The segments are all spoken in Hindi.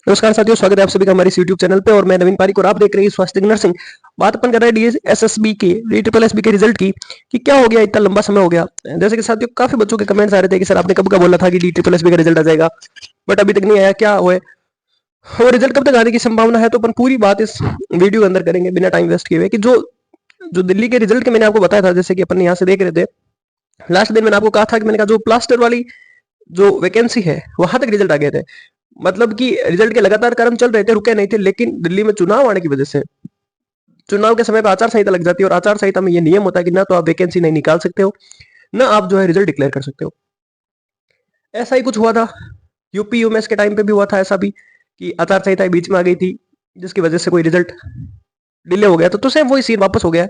नमस्कार साथियों, स्वागत है आप सभी का हमारे इस YouTube चैनल पे और मैं नवीन पारिक और आप देख रहे हैं स्वास्थ्य नर्सिंग। बात अपन कर रहे हैं डीएसएसबी के DSSB के रिजल्ट की कि क्या हो गया, इतना लंबा समय हो गया। जैसे कि साथियों काफी बच्चों के कमेंट्स आ रहे थे कि सर आपने कब का बोला था कि DSSB का रिजल्ट आ जाएगा, बट अभी तक नहीं आया, क्या हुआ है और रिजल्ट कब तक आने की संभावना है। तो अपन पूरी बात इस वीडियो के अंदर करेंगे बिना टाइम वेस्ट किए हुए कि जो जो दिल्ली के रिजल्ट के मैंने आपको बताया था, जैसे कि अपन यहाँ से देख रहे थे लास्ट दिन मैंने आपको कहा था कि मैंने कहा जो प्लास्टर वाली जो वैकेंसी है वहां तक रिजल्ट आ गए थे। मतलब कि रिजल्ट के लगातार कर्म चल रहे थे, रुके नहीं थे, लेकिन दिल्ली में चुनाव आने की वजह से चुनाव के समय पे आचार संहिता लग जाती है और आचार संहिता में ये नियम होता है कि ना तो आप वैकेंसी नहीं निकाल सकते हो, ना आप जो है रिजल्ट डिक्लेयर कर सकते हो। ऐसा ही कुछ हुआ था यूपी यूएमएस के टाइम पे भी हुआ था ऐसा भी कि आचार संहिता बीच में आ गई थी जिसकी वजह से कोई रिजल्ट डिले हो गया तो सेम वही सीन वापस हो गया है।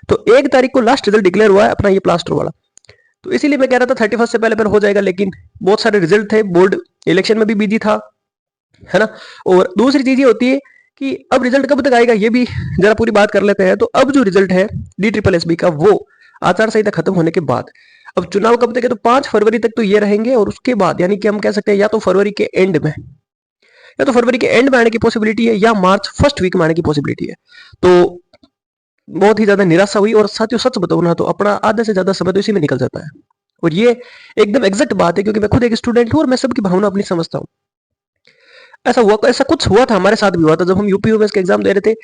तो 1 तारीख को लास्ट रिजल्ट डिक्लेयर हुआ है अपना ये प्लास्टर वाला। तो इसीलिए मैं कह रहा था 31 से पहले हो जाएगा, लेकिन बहुत सारे रिजल्ट थे, बोर्ड इलेक्शन में भी बिजी था, है ना। और दूसरी चीज ये होती है कि अब रिजल्ट कब तक आएगा ये भी जरा पूरी बात कर लेते हैं। तो अब जो रिजल्ट है DSSB का वो आचार संहिता खत्म होने के बाद, अब चुनाव कब तक है तो 5 फरवरी तक तो ये रहेंगे और उसके बाद यानी कि हम कह सकते हैं या तो फरवरी के एंड में, या तो फरवरी के एंड में आने की पॉसिबिलिटी है या मार्च फर्स्ट वीक में आने की पॉसिबिलिटी है। तो बहुत ही ज्यादा निराशा हुई और साथियों सच बताऊं ना तो अपना आधे से ज्यादा समय तो इसी में निकल जाता है। और ये एकदम एग्जैक्ट बात है क्योंकि मैं खुद एक स्टूडेंट हूं और मैं सबकी भावना अपनी समझता हूँ। ऐसा कुछ हुआ था, हमारे साथ भी हुआ था जब हम यूपी यूएस के एग्जाम दे रहे थे।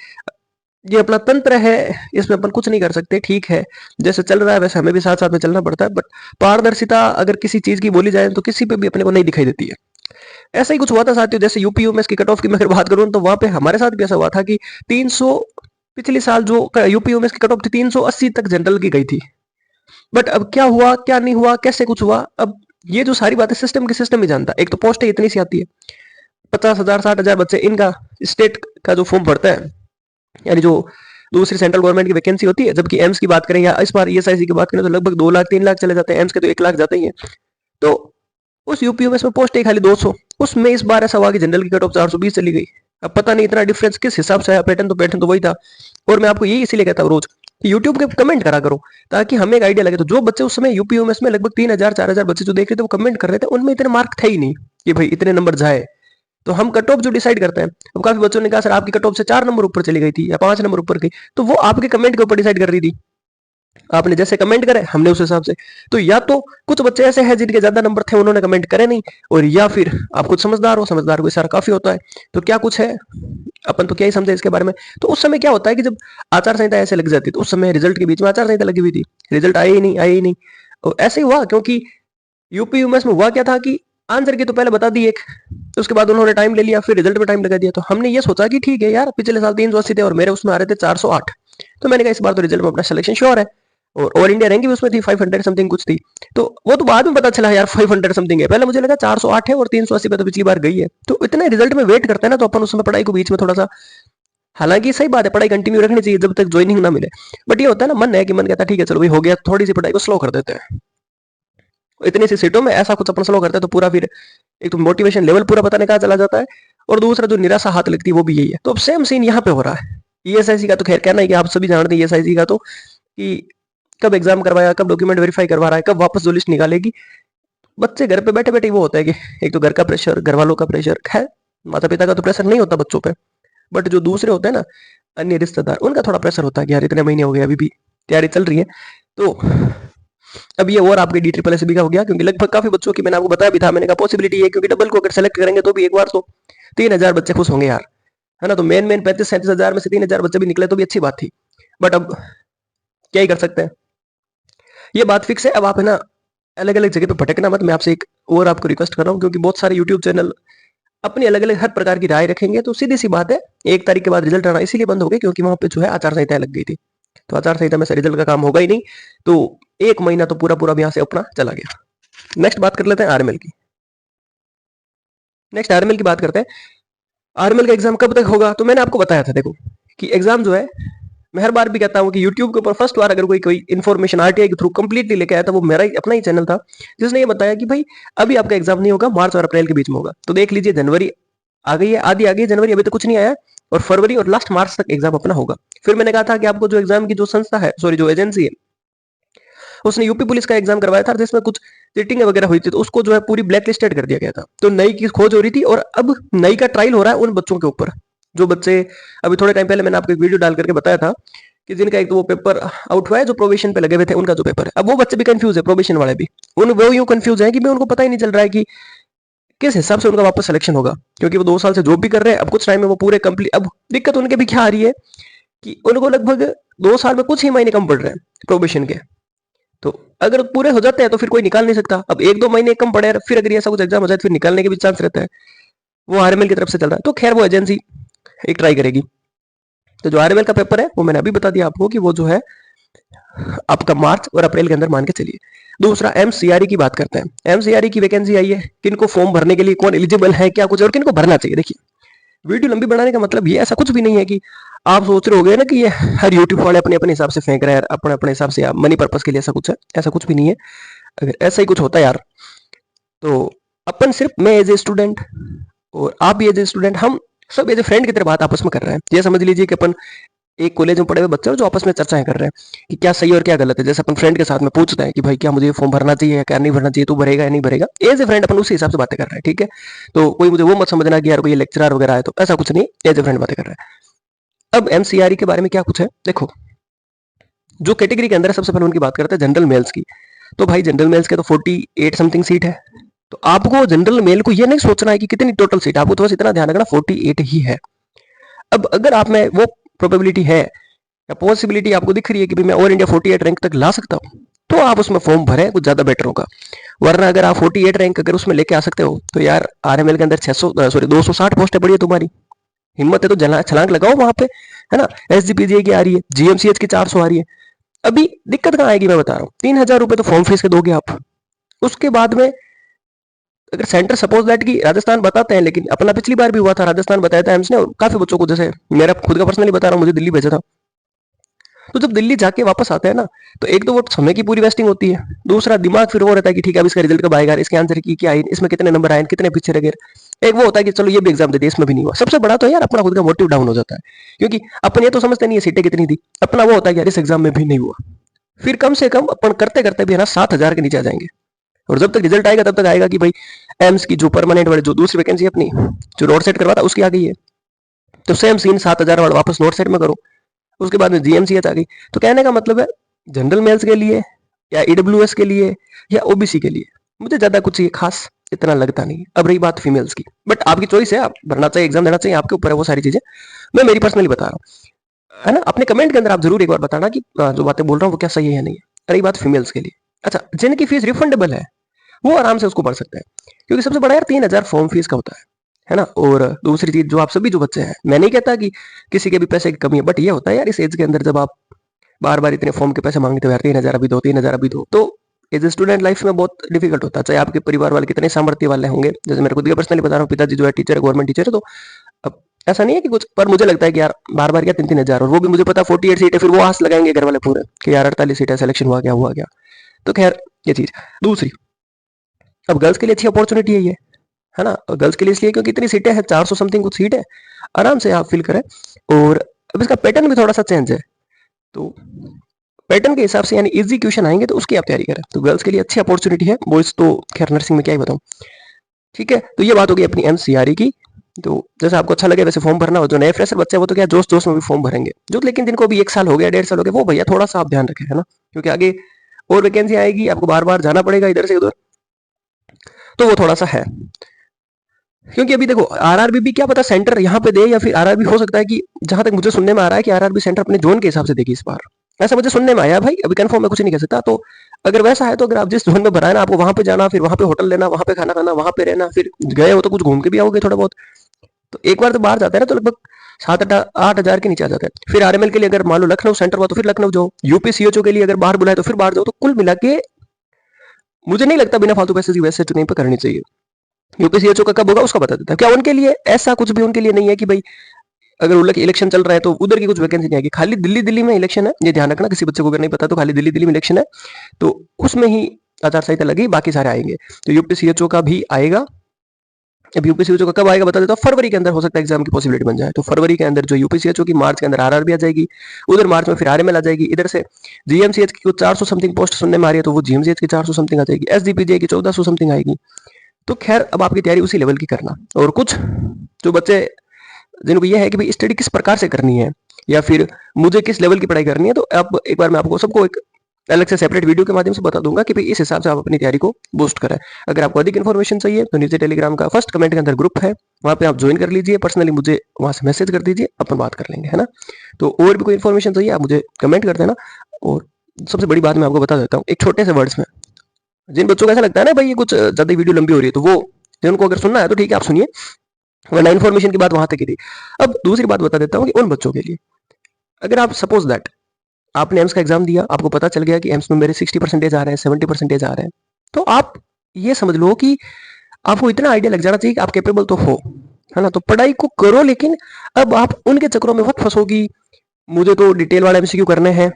ये अपना तंत्र है, इसमें अपन कुछ नहीं कर सकते, ठीक है। जैसे चल रहा है वैसे हमें भी साथ साथ में चलना पड़ता है, बट पारदर्शिता अगर किसी चीज की बोली जाए तो किसी पे भी अपने को नहीं दिखाई देती है। ऐसा ही कुछ हुआ था साथियों, जैसे यूपी यूएस की कट ऑफ की मैं अगर बात करूं तो वहां पे हमारे साथ भी ऐसा हुआ था कि 300 पिछले साल जो यूपी यूएस की कट ऑफ थी 380 तक जनरल की गई थी। बट अब क्या हुआ क्या नहीं हुआ कैसे कुछ हुआ, अब ये जो सारी बातें सिस्टम के सिस्टम ही जानता है। एक तो पोस्ट इतनी सी आती है, 50,000 60,000 बच्चे इनका स्टेट का जो फॉर्म भरता है, यानी जो दूसरी सेंट्रल गवर्नमेंट की वैकेंसी होती है। जबकि एम्स की बात करें या इस बार ईएसआईसी की बात करें तो लगभग 2 लाख 3 लाख चले जाते हैं, एम्स के तो 1 लाख जाते ही है। तो उस यूपीयूएस में पोस्ट है खाली 200, उसमें इस बार ऐसा हुआ कि जनरल की कट ऑफ 420 चली गई। अब पता नहीं इतना डिफरेंस किस हिसाब से है, पैटर्न तो वही था। और मैं आपको यही इसीलिए कहता हूँ रोज कि यूट्यूब के कमेंट करा करो ताकि हमें एक आइडिया लगे। तो जो बच्चे उस समय यूपीयूएस में लगभग 3,000 4,000 बच्चे जो देख रहे थे वो कमेंट कर रहे थे, उनमें इतने मार्क थे ही नहीं कि भाई इतने नंबर जाए। तो हम कट ऑफ जो डिसाइड करते हैं, अब काफी बच्चों ने कहा सर आपकी कट ऑफ से 4 नंबर ऊपर चली गई थी या 5 नंबर ऊपर गई, तो वो आपके कमेंट के ऊपर डिसाइड कर रही थी। आपने जैसे कमेंट करे हमने उस हिसाब से, तो या तो कुछ बच्चे ऐसे हैं जिनके ज्यादा नंबर थे उन्होंने कमेंट करे नहीं, और या फिर आप कुछ समझदार हो, समझदार को इशारा काफी होता है। तो क्या कुछ है, अपन तो क्या ही समझे इसके बारे में। तो उस समय क्या होता है कि जब आचार संहिता ऐसे लग जाती है तो उस समय रिजल्ट के बीच में आचार संहिता लगी हुई थी, रिजल्ट आए ही नहीं आए ही नहीं। और ऐसे ही हुआ क्योंकि यूपी यूएस में हुआ क्या था कि आंसर की तो पहले बता दी एक, तो उसके बाद उन्होंने टाइम ले लिया, फिर रिजल्ट में टाइम लगा दिया। तो हमने ये सोचा कि ठीक है यार, पिछले साल 380 थे और मेरे उसमें आ रहे थे 408, तो मैंने कहा इस बार तो रिजल्ट में अपना सिलेक्शन श्योर है। और ऑल इंडिया रैंक भी उसमें थी 500 समथिंग कुछ थी। तो वो तो बाद में पता चला यार 500 समथिंग है, पहले मुझे लगा 408 है और 380 पे तो पिछली बार गई है। तो इतने रिजल्ट में वेट करते हैं ना तो अपन उसमें पढ़ाई को बीच में थोड़ा सा, हालांकि सही बात है पढ़ाई कंटिन्यू रखनी चाहिए जब तक ज्वाइनिंग ना मिले, बट ये होता है ना मन है कि मन कहता है ठीक है चलो भाई हो गया, थोड़ी सी पढ़ाई को स्लो कर देते हैं। इतनी सी सीटों में ऐसा कुछ अपन स्लो करते हैं तो पूरा फिर एक तो मोटिवेशन लेवल पूरा पता नहीं कहाँ चला जाता है, और दूसरा जो निराशा हाथ लगती है वो भी यही है। तो अब सेम सीन यहाँ पे हो रहा है। ईएसआईसी का तो खैर कहना है कि आप सभी जानते हैं ईएसआईसी का तो कि कब एग्जाम करवाया, कब डॉक्यूमेंट वेरीफाई करवा रहा है, कब वापस जो लिस्ट निकालेगी। बच्चे घर पे बैठे बैठे वो होता है कि एक तो घर का प्रेशर, घर वालों का प्रेशर, खैर माता पिता का तो प्रेशर नहीं होता बच्चों पे, बट जो दूसरे होते हैं ना अन्य रिश्तेदार, उनका थोड़ा प्रेशर होता है कि यार इतने महीने हो गए अभी भी तैयारी चल रही है। तो अब ये और आपके DSSB का हो गया क्योंकि लगभग काफी बच्चों की मैंने आपको बताया भी था, मैंने कहा पॉसिबिलिटी है क्योंकि डबल को अगर सेलेक्ट करेंगे तो भी एक बार तो 3,000 बच्चे खुश होंगे यार, है ना। तो मेन 35-37 हजार में से 3,000 बच्चे भी निकले तो भी अच्छी बात थी, बट अब क्या ही कर सकते हैं, ये बात फिक्स है। अब आप है ना अलग अलग जगह पे भटकना मत, मैं आपसे एक और आपको रिक्वेस्ट कर रहा हूँ क्योंकि बहुत सारे यूट्यूब चैनल अपनी अलग अलग हर प्रकार की राय रखेंगे। तो सीधी सी बात है 1 तारीख के बाद रिजल्ट आना इसीलिए बंद हो गई क्योंकि वहां पे जो है आचार संहिता लग गई थी। तो आचार संहिता में से रिजल्ट का काम होगा ही नहीं, तो 1 महीना तो पूरा पूरा यहाँ से अपना चला गया। नेक्स्ट बात कर लेते हैं आरएमएल की। नेक्स्ट आरएमएल की बात करते हैं। आरएमएल का एग्जाम कब तक होगा, तो मैंने आपको बताया था देखो कि एग्जाम जो है, मैं हर बार भी कहता हूँ कि यूट्यूब के ऊपर फर्स्ट बार अगर कोई इन्फॉर्मेशन आरटीआई के थ्रू कंप्लीटली लेके आया था वो मेरा ही अपना ही चैनल था, जिसने ये बताया कि भाई अभी आपका एग्जाम नहीं होगा, मार्च और अप्रैल के बीच में होगा। तो देख लीजिए जनवरी आ गई है, आधी आ गई है, जनवरी अभी तक कुछ नहीं आया, और फरवरी और लास्ट मार्च तक एग्जाम अपना होगा। फिर मैंने कहा था कि आपको जो एग्जाम की जो संस्था है, सॉरी जो एजेंसी है, उसने यूपी पुलिस का एग्जाम करवाया था जिसमें कुछ चीटिंग वगैरह हुई थी, तो उसको जो है पूरी ब्लैक लिस्टेड कर दिया गया था। तो नई की खोज हो रही थी और अब नई का ट्रायल हो रहा है उन बच्चों के ऊपर जो बच्चे अभी थोड़े टाइम पहले मैंने आपको एक वीडियो डाल करके बताया था कि जिनका एक तो वो पेपर आउट हुआ है, जो प्रोबेशन पे लगे हुए थे उनका जो पेपर है। अब वो बच्चे भी कंफ्यूज है, प्रोबेशन वाले भी वो यूं कंफ्यूज है कि मैं उनको पता ही नहीं चल रहा है कि किस हिसाब से उनका वापस सिलेक्शन होगा, क्योंकि वो 2 साल से जॉब भी कर रहे हैं। अब कुछ टाइम में वो पूरे कंप्लीट, अब दिक्कत उनके भी क्या आ रही है कि उनको लगभग 2 साल में कुछ ही महीने कम पड़ रहे हैं प्रोबेशन के। तो अगर पूरे हो जाते हैं तो फिर कोई निकाल नहीं सकता। अब 1-2 महीने कम पड़े हैं, फिर अगर ऐसा कुछ एग्जाम हो जाए तो फिर निकालने के भी चांस रहता है। वो आरएमएल की तरफ से चल रहा है, तो खैर वो एजेंसी एक ट्राई करेगी। तो जो आरएमएल का पेपर है वो मैंने अभी बता दिया आपको कि वो जो है आपका मार्च और अप्रैल के अंदर मान के चलिए। दूसरा एमसीआरई की बात करते हैं। एमसीआरई की वैकेंसी आई है, किनको फॉर्म भरने के लिए, कौन एलिजिबल है, क्या कुछ और किनको भरना चाहिए। देखिए, वीडियो लंबी बनाने का मतलब ये ऐसा कुछ भी नहीं है कि आप सोच रहे होगे ना कि ये हर यूट्यूब वाले अपने अपने हिसाब से फेंक रहे हैं, अपने अपने हिसाब से मनी पर्पज के लिए, ऐसा कुछ है, ऐसा कुछ भी नहीं है। अगर ऐसा ही कुछ होता यार तो अपन सिर्फ मैं एज ए स्टूडेंट और आप भी एज ए स्टूडेंट, हम सब एज ए फ्रेंड की तरह बात आपस में कर रहे हैं। ये समझ लीजिए कि अपन एक कॉलेज में पढ़े हुए बच्चे जो आपस में चर्चाएं कर रहे हैं कि क्या सही और क्या गलत है। जैसे अपन फ्रेंड के साथ में पूछते हैं कि भाई क्या मुझे फॉर्म भरना चाहिए या क्या नहीं भरना चाहिए, तू भरेगा या नहीं भरेगा, एज ए फ्रेंड अपन उसी हिसाब से बातें कर रहे हैं, ठीक है। तो कोई मुझे वो मत समझना कि यार कोई लेक्चरर वगैरह है, तो ऐसा कुछ नहीं, एज ए फ्रेंड बातें कर रहे हैं। अब एमसीआरई के बारे में क्या कुछ है, देखो जो कैटेगरी के अंदर है, सबसे पहले उनकी बात करते हैं जनरल मेल्स की। तो भाई जनरल मेल्स के तो 48 समथिंग सीट है। तो आपको जनरल मेल को ये नहीं सोचना है कि कितनी टोटल सीट, आपको तो बस इतना ध्यान रखना 48 ही है। अब अगर आप में वो प्रोबेबिलिटी है या पॉसिबिलिटी आपको दिख रही है कि भाई मैं ऑल इंडिया 48 रैंक तक ला सकता हूँ, तो आप उसमें फॉर्म भरें, कुछ ज्यादा बेटर होगा। वरना अगर आप 48 रैंक अगर उसमें लेके आ सकते हो तो यार आरएमएल के अंदर 260 पोस्टें पड़ी है तुम्हारी, हिम्मत है तो छलांग लगाओ वहां पे, है ना। एसजीपीजीए की आ रही है, जीएमसीएच की 400 आ रही है। अभी दिक्कत कहाँ आएगी मैं बता रहा हूँ, 3,000 रुपए तो फॉर्म फीस के दोगे आप। उसके बाद में अगर सेंटर सपोज दैट कि राजस्थान बताते हैं, लेकिन अपना पिछली बार भी हुआ था, राजस्थान बताया था एम्स ने, और काफी बच्चों को, जैसे मेरा खुद का पर्सनली बता रहा हूँ, मुझे दिल्ली भेजा था। तो जब दिल्ली जाके वापस आते हैं ना, तो एक तो वो समय की पूरी वेस्टिंग होती है, दूसरा दिमाग फिर वो रहता है कि ठीक है अब इसका रिजल्ट कब आएगा, इसके आंसर की क्या है, इसमें कितने नंबर आए, कितने पीछे रह गए। एक वो होता है कि चलो ये भी एग्जाम दे दिया, इसमें भी नहीं हुआ। सबसे बड़ा तो यार अपना खुद का मोटिव डाउन हो जाता है, क्योंकि अपन ये तो समझते नहीं है सीटें कितनी थी, अपना वो होता है कि यार इस एग्जाम में भी नहीं हुआ। फिर कम से कम अपन करते करते भी है ना 7,000 के नीचे आ जाएंगे। और जब तक रिजल्ट आएगा तब तक आएगा कि भाई एम्स की जो परमानेंट वाली जो दूसरी वैकेंसी अपनी जो नोट सेट करवाता उसकी आ गई है, तो सेम सीन 7,000 वाला वापस नोट सेट में करो। उसके बाद में जीएमसीएच आ गई। तो कहने का मतलब है जनरल मेल्स के लिए या ईडब्ल्यूएस के लिए या ओबीसी के लिए मुझे ज्यादा कुछ ये खास इतना लगता नहीं है। अब रही बात फीमेल्स की, बट आपकी चॉइस है, आप भरना चाहिए, एग्जाम देना चाहिए, आपके ऊपर है वो सारी चीजें। मैं मेरी पर्सनली बता रहा हूँ, है ना। अपने कमेंट के अंदर आप जरूर एक बार बताना कि जो बातें बोल रहा हूँ वो क्या सही है या नहीं है। रही बात फीमेल्स के लिए, अच्छा जिनकी फीस रिफंडेबल है वो आराम से उसको भर सकते हैं, क्योंकि सबसे बड़ा यार 3,000 फॉर्म फीस का होता है ना। और दूसरी चीज, जो आप सभी जो बच्चे हैं, मैं नहीं कहता कि किसी के भी पैसे की कमी है, बट ये होता है यार इस एज के अंदर जब आप बार बार इतने फॉर्म के पैसे मांगते हो यार, 3,000 अभी दो, 3,000 अभी दो, तो एज ए स्टूडेंट लाइफ में बहुत डिफिकल्ट होता है। चाहे आपके परिवार वाले कितने सामर्थ्य वाले होंगे, जैसे मेरे खुद के पर्सनली बता रहा हूँ, पिताजी जो है टीचर है, गवर्नमेंट टीचर है, तो अब ऐसा नहीं है कि कुछ, पर मुझे लगता है कि यार बार बार क्या 3-3 हजार, और वो भी मुझे पता 48 सीट है, फिर वो आस लगाएंगे घर वाले पूरे कि यार 48 सीट है, सिलेक्शन हुआ क्या हुआ क्या। तो खैर ये चीज। दूसरी, अब गर्ल्स के लिए अच्छी अपॉर्चुनिटी है ये, है ना। गर्ल्स के लिए इसलिए क्योंकि इतनी सीटें हैं, 400 समथिंग कुछ सीट है, आराम से आप फिल करें। और अब इसका पैटर्न भी थोड़ा सा चेंज है, तो पैटर्न के हिसाब से यानी इजी क्वेश्चन आएंगे तो उसकी आप तैयारी करें। तो गर्ल्स के लिए अच्छी अपॉर्चुनिटी है, बॉयज तो खैर नर्सिंग में क्या ही बताऊं, ठीक है। तो ये बात होगी अपनी एमसीआरई की। तो जैसे आपको अच्छा लगे वैसे फॉर्म भरना हो। जो नए फ्रेशर बच्चे हैं वो तो क्या जोश जोश में भी फॉर्म भरेंगे, जो लेकिन जिनको अभी 1 साल हो गया, 1.5 साल हो गया, वो भैया थोड़ा सा आप ध्यान रखें, है ना, क्योंकि आगे और वैकेंसी आएगी, आपको बार बार जाना पड़ेगा इधर से उधर, तो वो थोड़ा सा है। क्योंकि अभी देखो आरआरबी भी क्या पता सेंटर यहाँ पे दे, या फिर आरआरबी हो सकता है कि, जहां तक मुझे सुनने में आ रहा है कि आरआरबी सेंटर अपने जोन के हिसाब से देगी इस बार, ऐसा मुझे सुनने में आया। भाई अभी कंफर्म मैं कुछ नहीं कह सकता। तो अगर वैसा है तो अगर आप जिस जोन में भरा है ना, आपको वहां पे जाना, फिर वहां पे होटल लेना, वहां पे खाना खाना, वहां पे रहना, फिर गए हो तो कुछ घूम के भी आओगे थोड़ा बहुत। तो एक बार तो बाहर जाता है ना, तो लगभग 7-8 हजार के नीचे आ जाता है। फिर आरएमएल के लिए अगर मान लो लखनऊ सेंटर हुआ तो फिर लखनऊ जाओ, यूपी सीएचओ के लिए अगर बाहर बुलाए तो फिर बाहर जाओ। तो कुल मिला के मुझे नहीं लगता बिना फालतू पैसे की वैसे चुनाव पे करनी चाहिए। यूपीसीएचओ का कब होगा उसका बता देता है। क्या उनके लिए ऐसा कुछ भी उनके लिए नहीं है कि भाई अगर उल्लेख इलेक्शन चल रहा है तो उधर की कुछ वैकेंसी नहीं आएगी। खाली दिल्ली दिल्ली में इलेक्शन है, ये ध्यान रखना, किसी बच्चे को अगर नहीं पता तो खाली दिल्ली दिल्ली में इलेक्शन है, तो उसमें ही आचार संहिता लगी, बाकी सारे आएंगे। तो यूपीसीएचओ का भी आएगा, अब यूपीसीएचओ का कब आएगा बता देता हूँ, फरवरी के अंदर हो सकता है एग्जाम की पॉसिबिलिटी बन जाए। तो फरवरी के अंदर जो यूपीसीएचओ की, मार्च के अंदर आरआरबी आ जाएगी, उधर मार्च में फिर आरएमएल आ जाएगी, इधर से जीएमसीएच की कुछ 400 समथिंग पोस्ट सुनने में आ रही है, तो वो जीएमसीएच की 400 समथिंग आ जाएगी, एसजीपीजे की 1400 समथिंग आएगी। तो खैर अब आपकी तैयारी उसी लेवल की करना। और कुछ जो बच्चे जिनको ये है कि भाई स्टडी किस प्रकार से करनी है या फिर मुझे किस लेवल की पढ़ाई करनी है, तो अब एक बार मैं आपको सबको एक अलग से सेपरेट वीडियो के माध्यम से बता दूंगा कि भाई इस हिसाब से आप अपनी तैयारी को बूस्ट करें। अगर आपको अधिक इन्फॉर्मेशन चाहिए तो नीचे टेलीग्राम का फर्स्ट कमेंट के अंदर ग्रुप है, वहां पे आप ज्वाइन कर लीजिए, पर्सनली मुझे वहां से मैसेज कर दीजिए, अपन बात कर लेंगे, है ना। तो और भी कोई इन्फॉर्मेशन चाहिए आप मुझे कमेंट कर देना। और सबसे बड़ी बात मैं आपको बता देता हूँ एक छोटे से वर्ड्स में, जिन बच्चों को ऐसा लगता है ना भाई ये कुछ ज्यादा वीडियो लंबी हो रही है, तो वो जिनको अगर सुनना है तो ठीक है आप सुनिए, वरना इन्फॉर्मेशन की बात वहां तक ही थी। अब दूसरी बात बता देता हूँ कि उन बच्चों के लिए, अगर आप सपोज दैट आपने एम्स का एग्जाम दिया, आपको पता चल गया कि एम्स में मेरे 60% आ रहे हैं, 70% आ रहे हैं, तो आप ये समझ लो कि आपको इतना आइडिया लग जाना चाहिए कि आप कैपेबल तो हो, है ना। तो पढ़ाई को करो, लेकिन अब आप उनके चक्करों में मत फंसो कि मुझे तो डिटेल वाला एमसीक्यू करने हैं,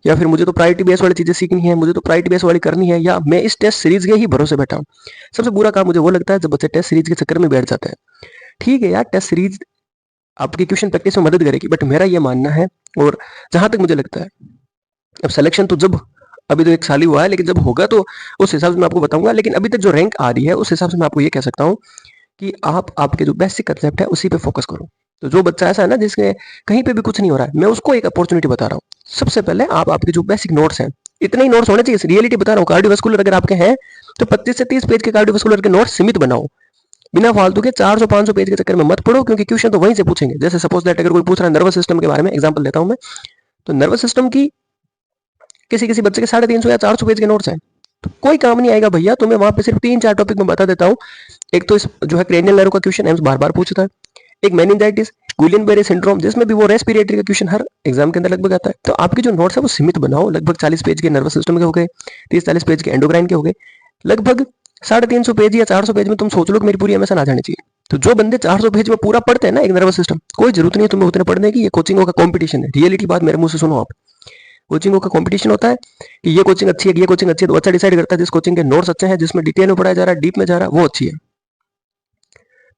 या फिर मुझे तो प्रायोरिटी बेस वाली चीजें सीखनी है, मुझे तो प्रायोरिटी बेस वाली करनी है, या मैं इस टेस्ट सीरीज के ही भरोसे बैठा हूँ। सबसे बुरा काम मुझे वो लगता है जब बच्चे टेस्ट सीरीज के चक्कर में बैठ जाते हैं। ठीक है यार, टेस्ट सीरीज आपकी क्वेश्चन प्रैक्टिस में मदद करेगी, बट मेरा ये मानना है, और जहां तक मुझे लगता है, अब सिलेक्शन तो जब, अभी तो 1 साल ही हुआ है, लेकिन जब होगा तो उस हिसाब से मैं आपको बताऊंगा। लेकिन अभी तक जो रैंक आ रही है उस हिसाब से मैं आपको ये कह सकता हूँ कि आप आपके जो बेसिक कंसेप्ट है उसी पे फोकस करो। तो जो बच्चा ऐसा है ना जिसके कहीं पे भी कुछ नहीं हो रहा है, मैं उसको एक अपॉर्चुनिटी बता रहा हूँ। सबसे पहले आप आपके जो बेसिक नोट्स हैं, इतने ही नोट्स होने चाहिए, रियलिटी बता रहा हूँ। कार्डियोवास्कुलर अगर आपके हैं तो 25 से 30 पेज के कार्डियोवास्कुलर के नोट्स सीमित बनाओ, बिना फालतू के 400-500 पेज के चक्कर में मत पढ़ो, क्योंकि क्वेश्चन तो वहीं से पूछेंगे। जैसे सपोज दैट अगर कोई पूछ रहा है नर्वस सिस्टम के बारे में, एग्जांपल लेता हूं मैं, तो नर्वस सिस्टम की किसी किसी बच्चे के 350 या 400 पेज के नोट्स हैं, तो कोई काम नहीं आएगा भैया। तो मैं वहां पे सिर्फ 3-4 टॉपिक में बता देता हूँ। एक तो इस जो है क्रेनियल नर्व का क्वेश्चन एम्स बार बार पूछता है, एक मेनिंजाइटिस, गुलियन बेरी सिंड्रोम, जिसमें भी वो रेस्पिरेटरी का क्वेश्चन हर एग्जाम के अंदर लगभग आता है। तो आपके जो नोट्स है वो सीमित बनाओ, लगभग 40 पेज के नर्वस सिस्टम के हो गए, 30-40 पेज के एंडोक्राइन के हो गए, लगभग 350 पेज या 400 पेज में तुम सोच लो कि मेरी पूरी एमएसएन आ जानी चाहिए। तो जो बंदे 400 पेज में पूरा पढ़ते हैं ना एक नर्वस सिस्टम, कोई जरूरत नहीं है तुम्हें उतने पढ़ने की, ये कोचिंगों का कंपटीशन है। रियलिटी बात मेरे मुंह से सुनो आप, कोचिंगों का कंपटीशन होता है कि ये कोचिंग अच्छी है, ये कोचिंग अच्छी है, तो अच्छा डिसाइड करता है जिस कोचिंग के नोट्स अच्छे हैं, जिसमें डिटेल में पढ़ाया जा रहा है, डीप में जा रहा है, वो अच्छी है।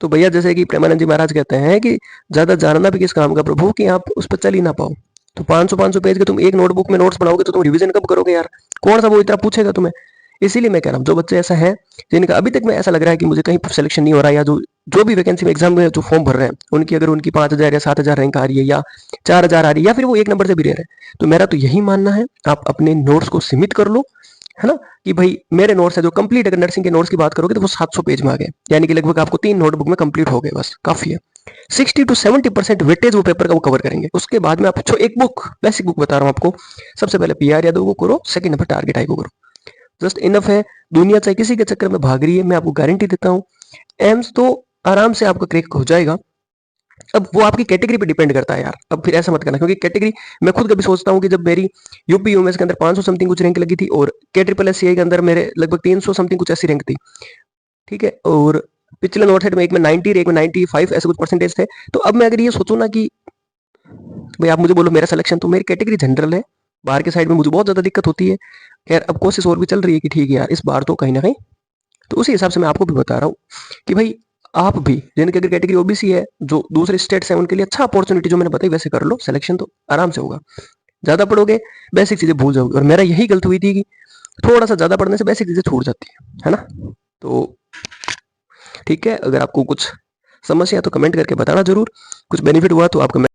तो भैया जैसे कि प्रेमानंद जी महाराज कहते हैं कि ज्यादा जानना भी किस काम का प्रभु कि आप उस पर चल ही ना पाओ। तो 500-500 पेज के तुम एक नोटबुक में नोट्स बनाओगे तो तुम रिवीजन कब करोगे यार, कौन सा वो इतना पूछेगा तुम्हें। इसीलिए मैं कह रहा हूँ जो बच्चे ऐसा है जिनका अभी तक में ऐसा लग रहा है कि मुझे कहीं सिलेक्शन नहीं हो रहा है, या जो जो भी वैकेंसी में एग्जाम में जो फॉर्म भर रहे हैं उनकी अगर उनकी 5000 या 7000 रैंक आ रही है या 4000 आ रही है, या फिर वो 1 नंबर से भी रह रहे हैं, तो मेरा तो यही मानना है आप अपने नोट्स को सीमित कर लो, है ना। कि भाई मेरे नोट्स है जो कंप्लीट, अगर नर्सिंग के नोट्स की बात करोगे तो वो 700 पेज में आ गए, यानी कि लगभग आपको 3 नोटबुक में कंप्लीट हो गए, बस काफी है। 60 to 70% वेटेज वो पेपर का वो कवर करेंगे। उसके बाद में आप एक बुक, बेसिक बुक बता रहा हूँ आपको, सबसे पहले पीआर यादव को करो, सेकंड नंबर टारगेट आई को करो, जस्ट इनफ है। दुनिया चाहे किसी के चक्कर में भाग रही है, मैं आपको गारंटी देता हूँ एम्स तो आराम से आपका क्रैक हो जाएगा। अब वो आपकी कैटेगरी पे डिपेंड करता है यार, अब फिर ऐसा मत करना, क्योंकि कैटेगरी, मैं खुद कभी सोचता हूँ कि जब मेरी यूपी यूएमएस के अंदर 500 समथिंग कुछ रैंक लगी थी, और के ट्रिपल एस के अंदर मेरे लगभग 300 समथिंग कुछ ऐसी रैंक थी, ठीक है, और पिछले नोट सेट में एक में 90 एक में 95 ऐसे कुछ परसेंटेज थे। तो अब मैं अगर ये सोचूं ना कि भाई आप मुझे बोलो मेरा सिलेक्शन, तो मेरी कैटेगरी जनरल है, बाहर के साइड में मुझे बहुत ज्यादा दिक्कत होती है। खैर अब कोशिश और भी चल रही है कि ठीक है यार इस बार तो कहीं ना कहीं, तो उसी हिसाब से मैं आपको भी बता रहा हूँ कि भाई आप भी जिनकी अगर कैटेगरी ओबीसी है, जो दूसरे स्टेट्स हैं, उनके लिए अच्छा अपॉर्चुनिटी जो मैंने बताई वैसे कर लो, सिलेक्शन तो आराम से होगा। ज्यादा पढ़ोगे बेसिक चीजें भूल जाओगे, और मेरा यही गलती हुई थी कि थोड़ा सा ज्यादा पढ़ने से बेसिक चीजें छूट जाती है ना। तो ठीक है, अगर आपको कुछ समस्या है तो कमेंट करके बताना जरूर, कुछ बेनिफिट हुआ तो आप कमेंट